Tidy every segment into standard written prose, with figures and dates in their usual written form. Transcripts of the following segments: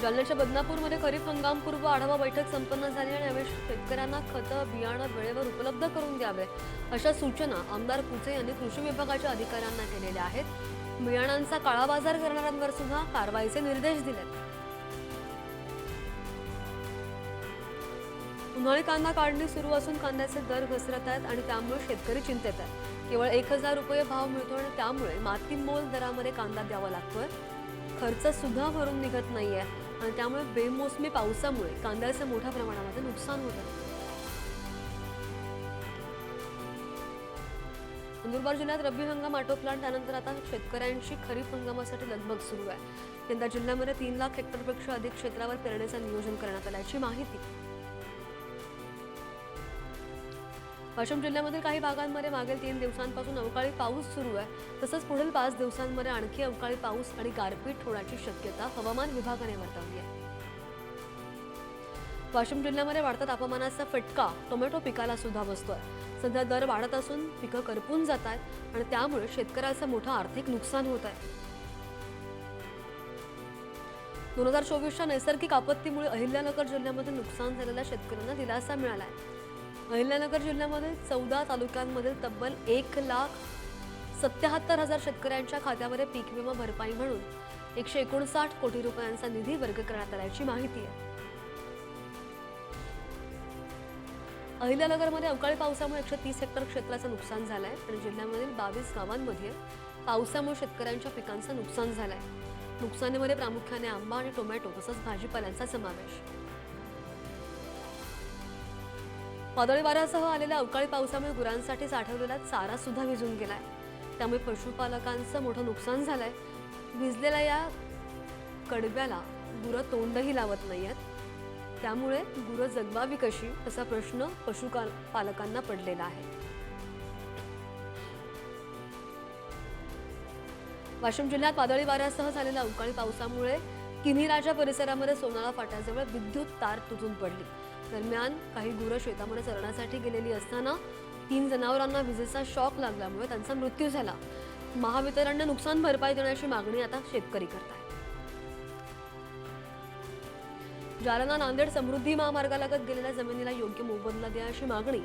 जालन्याच्या बदनापूरमध्ये खरीप हंगामपूर्व आढावा बैठक संपन्न झाली आणि यावेळी शेतकऱ्यांना खतं बियाणं वेळेवर उपलब्ध करून द्यावे अशा सूचना आमदार कुचे यांनी कृषी विभागाच्या अधिकाऱ्यांना केलेल्या आहेत। बियाणांचा काळाबाजार करणाऱ्यांवर सुद्धा कारवाईचे निर्देश दिलेत। उन्हाळी कांदा काढणी सुरू असून कांद्याचे दर घसरत आहेत आणि त्यामुळे शेतकरी चिंतेत आहेत। केवळ 1000 रुपये भाव मिळतो आणि त्यामुळे मातीमोल दरामध्ये कांदा द्यावा लागतोय। खर्च सुद्धा भरून निघत नाहीये आणि त्यामुळे बेमोसमी पावसामुळे कांद्याचे मोठ्या प्रमाणामध्ये नुकसान होत आहे। नंदुरबार जिल्ह्यात रब्बी हंगाम आटोपला आणि त्यानंतर आता शेतकऱ्यांची खरीप हंगामासाठी लगबग सुरू आहे। यंदा जिल्ह्यामध्ये 3 लाख हेक्टरपेक्षा अधिक क्षेत्रावर पेरणीचं नियोजन करण्यात आल्याची माहिती। वाशिम जिल्ह्यामध्ये काही भागांमध्ये मागील 3 दिवसांपासून अवकाळी पाऊस सुरू आहे। तसंच पुढील 5 दिवसांमध्ये आणखी अवकाळी पाऊस आणि गारपीट होण्याची शक्यता हवामान विभागाने वर्तवली आहे। वाशिम जिल्ह्यामध्ये वाढत्या तापमानाचा फटका टोमॅटो पिकाला सुद्धा बसतोय। सध्या दर वाढत असून पिकं करपून जात आहेत आणि त्यामुळे शेतकऱ्याचं मोठं आर्थिक नुकसान होत आहे। 2024च्या नैसर्गिक आपत्तीमुळे अहिल्यानगर जिल्ह्यामध्ये नुकसान झालेल्या शेतकऱ्यांना दिलासा मिळाला आहे। अहिल्यानगर जिल्ह्यामध्ये 14 तालुक्यांमधील तब्बल 1,77,000 शेतकऱ्यांच्या खात्यावर पीक विमा भरपाई म्हणून 159 कोटी रुपयांचा निधी वर्ग करण्यात आल्याची माहिती आहे। अहिल्यानगरमध्ये अवकाळी पावसामुळे 130 हेक्टर क्षेत्राचं नुकसान झालंय आणि जिल्ह्यामधील 22 गावांमध्ये पावसामुळे शेतकऱ्यांच्या पिकांचं नुकसान झालंय। नुकसानीमध्ये प्रामुख्याने आंबा आणि टोमॅटो तसंच भाजीपाल्यांचा समावेश। वादळी वाऱ्यासह आलेल्या अवकाळी पावसामुळे गुरांसाठी साठवलेला चारा सुद्धा भिजून गेलाय। त्यामुळे पशुपालकांचं मोठं नुकसान झालंय। भिजलेल्या या कडव्याला गुरं तोंडही लावत नाहीयेत। त्यामुळे गुरं जगवावी कशी असा प्रश्न पशुपालकांना पडलेला आहे। वाशिम जिल्ह्यात वादळी वाऱ्यासह झालेल्या अवकाळी पावसामुळे किन्हीराजा परिसरामध्ये सोनाळा फाट्याजवळ विद्युत तार तुटून पडली। दरम्यान काही गुरं शेतामध्ये चरण्यासाठी गेलेली असताना 3 जनावरांना विजेचा शॉक लागल्यामुळे त्यांचा मृत्यू झाला। महावितरणने नुकसान भरपाई देण्याची मागणी आता शेतकरी करत आहेत। जालना नांदेड समृद्धी महामार्गालगत गेलेल्या जमिनीला योग्य मोबदला द्या अशी मागणी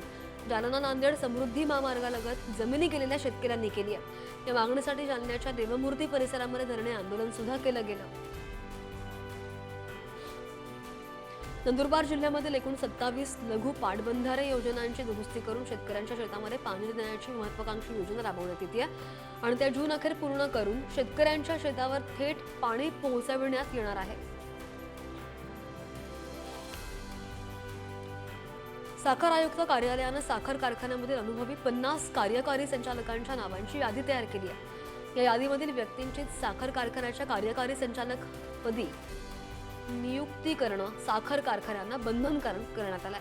जालना नांदेड समृद्धी महामार्गालगत जमिनी गेलेल्या शेतकऱ्यांनी केली आहे। या मागणीसाठी जालन्याच्या देवमूर्ती परिसरामध्ये धरणे आंदोलन सुद्धा केलं गेलं। नंदुरबार जिल्ह्यामधील एकूण 27 लघु पाटबंधारे योजनांची दुरुस्ती करून शेतकऱ्यांच्या शेतामध्ये पाणी देण्याची महत्त्वाकांक्षी योजना राबवण्यात येते आणि त्या जून अखेर पूर्ण करून शेतकऱ्यांच्या शेतावर थेट पाणी पोहोचविण्यात येणार आहे। साखर आयुक्त कार्यालयाने साखर कारखान्यामधील अनुभवी 50 कार्यकारी संचालकांच्या नावांची यादी तयार केली आहे। या यादीमधील व्यक्तींची साखर कारखान्याच्या कार्यकारी संचालक पदी नियुक्ती करणं साखर कारखान्यांना बंधनकारक करण्यात आलंय।